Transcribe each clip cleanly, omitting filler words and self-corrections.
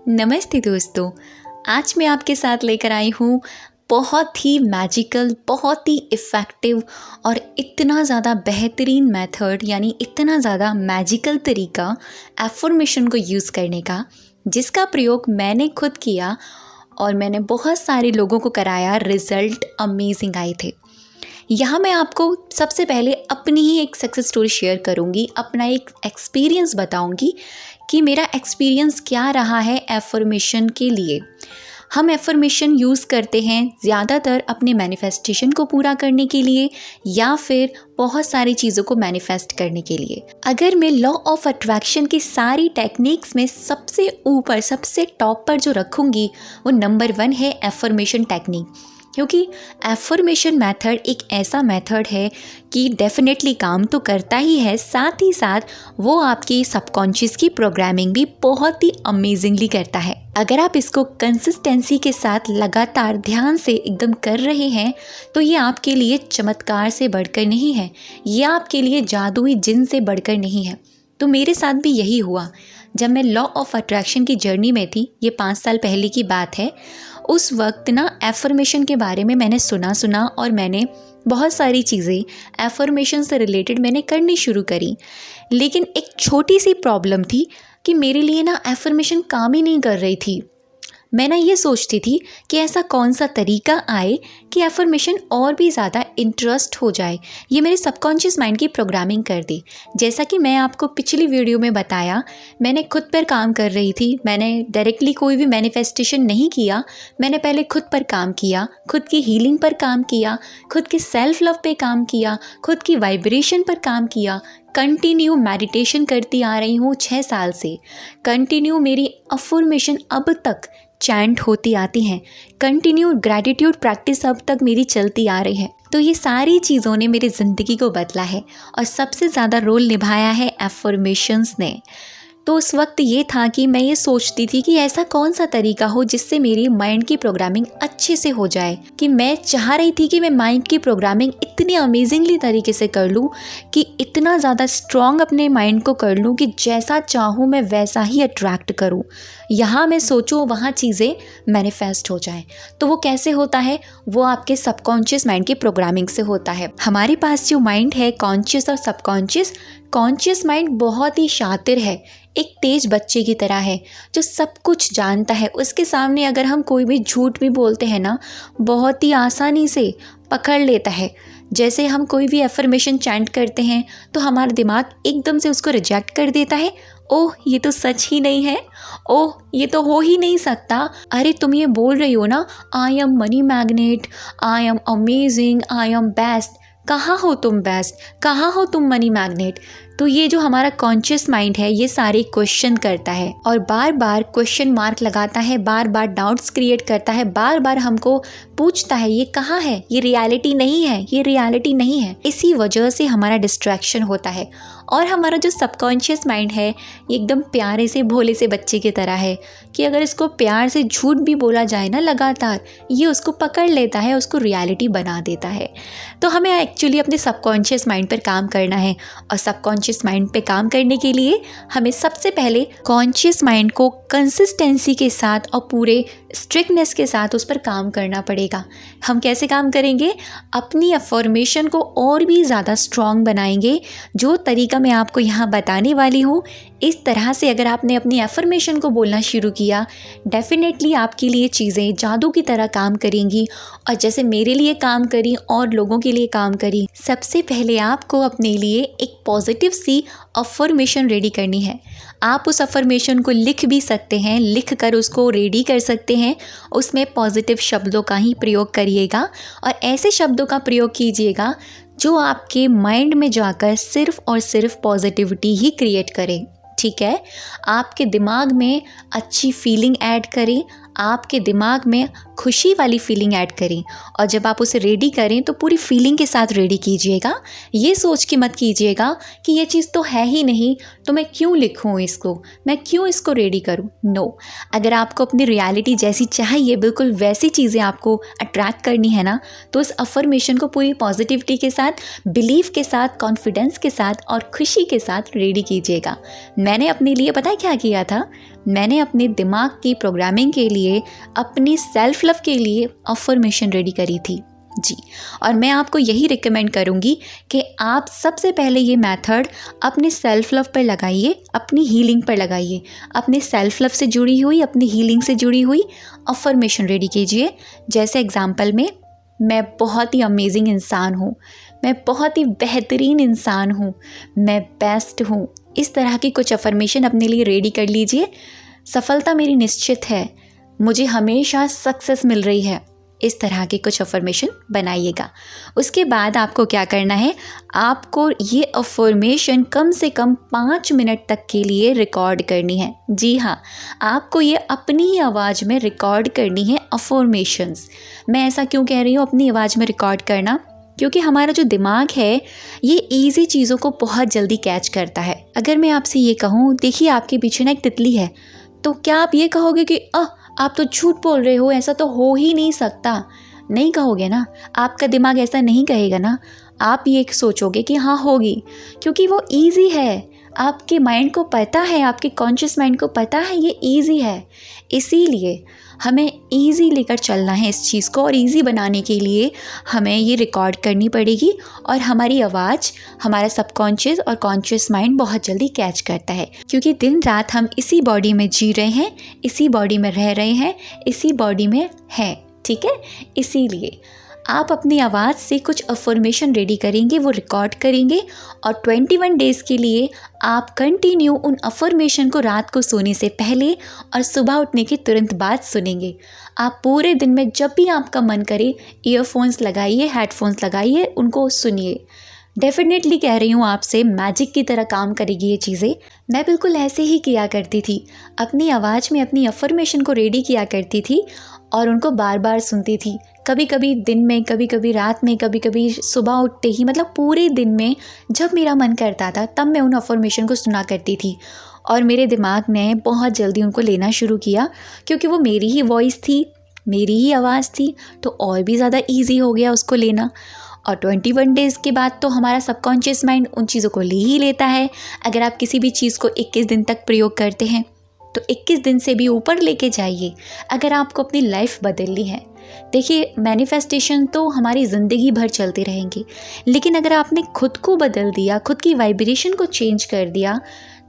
नमस्ते दोस्तों। आज मैं आपके साथ लेकर आई हूँ बहुत ही मैजिकल, बहुत ही इफ़ेक्टिव और इतना ज़्यादा बेहतरीन मेथड, यानी इतना ज़्यादा मैजिकल तरीका एफर्मेशन को यूज़ करने का, जिसका प्रयोग मैंने खुद किया और मैंने बहुत सारे लोगों को कराया। रिज़ल्ट अमेजिंग आए थे। यहाँ मैं आपको सबसे पहले अपनी ही एक सक्सेस स्टोरी शेयर करूँगी, अपना एक एक्सपीरियंस बताऊँगी कि मेरा एक्सपीरियंस क्या रहा है एफर्मेशन के लिए। हम एफर्मेशन यूज़ करते हैं ज़्यादातर अपने मैनिफेस्टेशन को पूरा करने के लिए या फिर बहुत सारी चीज़ों को मैनिफेस्ट करने के लिए। अगर मैं लॉ ऑफ अट्रैक्शन की सारी टेक्निक्स में सबसे ऊपर, सबसे टॉप पर जो रखूँगी वो नंबर 1 है एफर्मेशन टेक्निक। क्योंकि एफर्मेशन मेथड एक ऐसा मेथड है कि डेफिनेटली काम तो करता ही है, साथ ही साथ वो आपकी सबकॉन्शियस की प्रोग्रामिंग भी बहुत ही अमेजिंगली करता है। अगर आप इसको कंसिस्टेंसी के साथ लगातार ध्यान से एकदम कर रहे हैं तो ये आपके लिए चमत्कार से बढ़कर नहीं है, ये आपके लिए जादुई जिन से बढ़कर नहीं है। तो मेरे साथ भी यही हुआ। जब मैं लॉ ऑफ अट्रैक्शन की जर्नी में थी, ये 5 साल पहले की बात है, उस वक्त ना एफर्मेशन के बारे में मैंने सुना और मैंने बहुत सारी चीज़ें एफर्मेशन से रिलेटेड मैंने करनी शुरू करी। लेकिन एक छोटी सी प्रॉब्लम थी कि मेरे लिए ना एफर्मेशन काम ही नहीं कर रही थी। मैं ना ये सोचती थी कि ऐसा कौन सा तरीका आए कि एफर्मेशन और भी ज़्यादा इंटरेस्ट हो जाए। ये मेरे सबकॉन्शियस माइंड की प्रोग्रामिंग कर दी। जैसा कि मैं आपको पिछली वीडियो में बताया, मैंने खुद पर काम कर रही थी। मैंने डायरेक्टली कोई भी मैनिफेस्टेशन नहीं किया। मैंने पहले खुद पर काम किया, खुद की हीलिंग पर काम किया, खुद के सेल्फ लव पे काम किया, खुद की वाइब्रेशन पर काम किया। कंटिन्यू मेडिटेशन करती आ रही हूँ 6 साल से। कंटिन्यू मेरी अफर्मेशन अब तक चैंट होती आती हैं। कंटिन्यू ग्रैटिट्यूड प्रैक्टिस अब तक मेरी चलती आ रही है। तो ये सारी चीज़ों ने मेरी ज़िंदगी को बदला है और सबसे ज़्यादा रोल निभाया है एफर्मेशंस ने। तो उस वक्त ये था कि मैं ये सोचती थी कि ऐसा कौन सा तरीका हो जिससे मेरी माइंड की प्रोग्रामिंग अच्छे से हो जाए, कि मैं चाह रही थी कि मैं माइंड की प्रोग्रामिंग इतनी अमेजिंगली तरीके से कर लूँ, कि इतना ज़्यादा स्ट्रॉन्ग अपने माइंड को कर लूँ कि जैसा चाहूँ मैं वैसा ही अट्रैक्ट करूँ। यहाँ मैं सोचूँ वहाँ चीज़ें मैनिफेस्ट हो जाएं। तो वो कैसे होता है? वो आपके सबकॉन्शियस माइंड की प्रोग्रामिंग से होता है। हमारे पास जो माइंड है, कॉन्शियस और सबकॉन्शियस, कॉन्शियस माइंड बहुत ही शातिर है, एक तेज बच्चे की तरह है जो सब कुछ जानता है। उसके सामने अगर हम कोई भी झूठ भी बोलते हैं ना, बहुत ही आसानी से पकड़ लेता है। जैसे हम कोई भी एफर्मेशन चैंट करते हैं तो हमारा दिमाग एकदम से उसको रिजेक्ट कर देता है। ओह, ये तो सच ही नहीं है, ओह ये तो हो ही नहीं सकता, अरे तुम ये बोल रही हो ना, I am money magnet, I am amazing, I am best. कहाँ हो तुम बेस्ट, कहाँ हो तुम मनी मैग्नेट? तो ये जो हमारा कॉन्शियस माइंड है, ये सारे क्वेश्चन करता है और बार बार क्वेश्चन मार्क लगाता है, बार बार डाउट्स क्रिएट करता है, बार बार हमको पूछता है ये कहाँ है, ये रियलिटी नहीं है, ये रियलिटी नहीं है। इसी वजह से हमारा डिस्ट्रैक्शन होता है। और हमारा जो सबकॉन्शियस माइंड है, ये एकदम प्यारे से भोले से बच्चे की तरह है कि अगर इसको प्यार से झूठ भी बोला जाए ना लगातार, ये उसको पकड़ लेता है, उसको रियलिटी बना देता है। तो हमें एक्चुअली अपने सबकॉन्शियस माइंड पर काम करना है और सबकॉन्शियस माइंड पे काम करने के लिए हमें सबसे पहले कॉन्शियस माइंड को कंसिस्टेंसी के साथ और पूरे स्ट्रिक्टनेस के साथ उस पर काम करना पड़ेगा। हम कैसे काम करेंगे? अपनी अफर्मेशन को और भी ज़्यादा स्ट्रॉन्ग बनाएंगे। जो तरीका मैं आपको यहाँ बताने वाली हूँ, इस तरह से अगर आपने अपनी एफर्मेशन को बोलना शुरू किया, डेफिनेटली आपके लिए चीज़ें जादू की तरह काम करेंगी और जैसे मेरे लिए काम करी और लोगों के लिए काम करी। सबसे पहले आपको अपने लिए एक पॉजिटिव सी अफर्मेशन रेडी करनी है। आप उस अफर्मेशन को लिख भी सकते हैं, लिख कर उसको रेडी कर सकते हैं। उसमें पॉजिटिव शब्दों का ही प्रयोग करिएगा और ऐसे शब्दों का प्रयोग कीजिएगा जो आपके माइंड में जाकर सिर्फ़ और सिर्फ पॉजिटिविटी ही क्रिएट करे। ठीक है, आपके दिमाग में अच्छी फीलिंग ऐड करें, आपके दिमाग में खुशी वाली फीलिंग ऐड करें और जब आप उसे रेडी करें तो पूरी फीलिंग के साथ रेडी कीजिएगा। ये सोच के मत कीजिएगा कि ये चीज़ तो है ही नहीं, तो मैं क्यों लिखूँ इसको, मैं क्यों इसको रेडी करूँ। नो, अगर आपको अपनी रियलिटी जैसी चाहिए, बिल्कुल वैसी चीज़ें आपको अट्रैक्ट करनी है ना, तो उस अफर्मेशन को पूरी पॉजिटिविटी के साथ, बिलीफ के साथ, कॉन्फिडेंस के साथ और खुशी के साथ रेडी कीजिएगा। मैंने अपने लिए पता है क्या किया था? मैंने अपने दिमाग की प्रोग्रामिंग के लिए, अपनी सेल्फ लव के लिए अफर्मेशन रेडी करी थी जी। और मैं आपको यही रिकमेंड करूँगी कि आप सबसे पहले ये मेथड अपने सेल्फ लव पर लगाइए, अपनी हीलिंग पर लगाइए। अपने सेल्फ लव से जुड़ी हुई, अपनी हीलिंग से जुड़ी हुई अफर्मेशन रेडी कीजिए। जैसे एग्जाम्पल में, मैं बहुत ही अमेजिंग इंसान हूँ, मैं बहुत ही बेहतरीन इंसान हूँ, मैं बेस्ट हूँ। इस तरह की कुछ अफर्मेशन अपने लिए रेडी कर लीजिए। सफलता मेरी निश्चित है, मुझे हमेशा सक्सेस मिल रही है। इस तरह के कुछ अफर्मेशन बनाइएगा। उसके बाद आपको क्या करना है, आपको ये अफर्मेशन कम से कम 5 मिनट तक के लिए रिकॉर्ड करनी है। जी हाँ, आपको ये अपनी ही आवाज़ में रिकॉर्ड करनी है अफर्मेशंस। मैं ऐसा क्यों कह रही हूँ अपनी आवाज़ में रिकॉर्ड करना, क्योंकि हमारा जो दिमाग है ये ईजी चीज़ों को बहुत जल्दी कैच करता है। अगर मैं आपसे ये कहूँ, देखिए आपके पीछे ना एक तितली है, तो क्या आप ये कहोगे कि आप तो झूठ बोल रहे हो, ऐसा तो हो ही नहीं सकता? नहीं कहोगे ना, आपका दिमाग ऐसा नहीं कहेगा ना। आप ये सोचोगे कि हाँ होगी, क्योंकि वो ईजी है। आपके माइंड को पता है, आपके कॉन्शियस माइंड को पता है ये ईजी है। इसीलिए हमें ईजी लेकर चलना है इस चीज़ को, और ईजी बनाने के लिए हमें ये रिकॉर्ड करनी पड़ेगी। और हमारी आवाज़ हमारा सबकॉन्शियस और कॉन्शियस माइंड बहुत जल्दी कैच करता है, क्योंकि दिन रात हम इसी बॉडी में जी रहे हैं, इसी बॉडी में रह रहे हैं, इसी बॉडी में हैं। ठीक है, इसीलिए आप अपनी आवाज़ से कुछ अफर्मेशन रेडी करेंगे, वो रिकॉर्ड करेंगे, और 21 डेज़ के लिए आप कंटिन्यू उन अफर्मेशन को रात को सोने से पहले और सुबह उठने के तुरंत बाद सुनेंगे। आप पूरे दिन में जब भी आपका मन करे ईयरफोन्स लगाइए, हेडफोन्स लगाइए, उनको सुनिए। डेफिनेटली कह रही हूँ आपसे, मैजिक की तरह काम करेगी ये चीज़ें। मैं बिल्कुल ऐसे ही किया करती थी, अपनी आवाज़ में अपनी अफर्मेशन को रेडी किया करती थी और उनको बार बार सुनती थी। कभी कभी दिन में, कभी कभी रात में, कभी कभी सुबह उठते ही, मतलब पूरे दिन में जब मेरा मन करता था तब मैं उन अफर्मेशन को सुना करती थी। और मेरे दिमाग ने बहुत जल्दी उनको लेना शुरू किया, क्योंकि वो मेरी ही वॉइस थी, मेरी ही आवाज़ थी, तो और भी ज़्यादा ईजी हो गया उसको लेना। और 21 डेज़ के बाद तो हमारा सबकॉन्शियस माइंड उन चीज़ों को ले ही लेता है। अगर आप किसी भी चीज़ को 21 दिन तक प्रयोग करते हैं तो 21 दिन से भी ऊपर लेके जाइए, अगर आपको अपनी लाइफ बदलनी है। देखिए, मैनिफेस्टेशन तो हमारी ज़िंदगी भर चलते रहेंगे, लेकिन अगर आपने खुद को बदल दिया, खुद की वाइब्रेशन को चेंज कर दिया,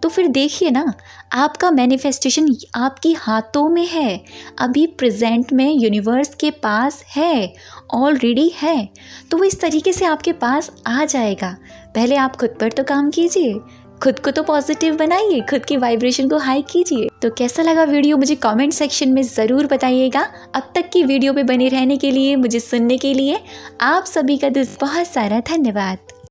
तो फिर देखिए ना, आपका मैनिफेस्टेशन आपकी हाथों में है, अभी प्रेजेंट में यूनिवर्स के पास है, ऑलरेडी है। तो वो इस तरीके से आपके पास आ जाएगा। पहले आप खुद पर तो काम कीजिए, खुद को तो पॉजिटिव बनाइए, खुद की वाइब्रेशन को हाई कीजिए। तो कैसा लगा वीडियो, मुझे कमेंट सेक्शन में ज़रूर बताइएगा। अब तक की वीडियो पे बने रहने के लिए, मुझे सुनने के लिए आप सभी का दिल बहुत सारा धन्यवाद।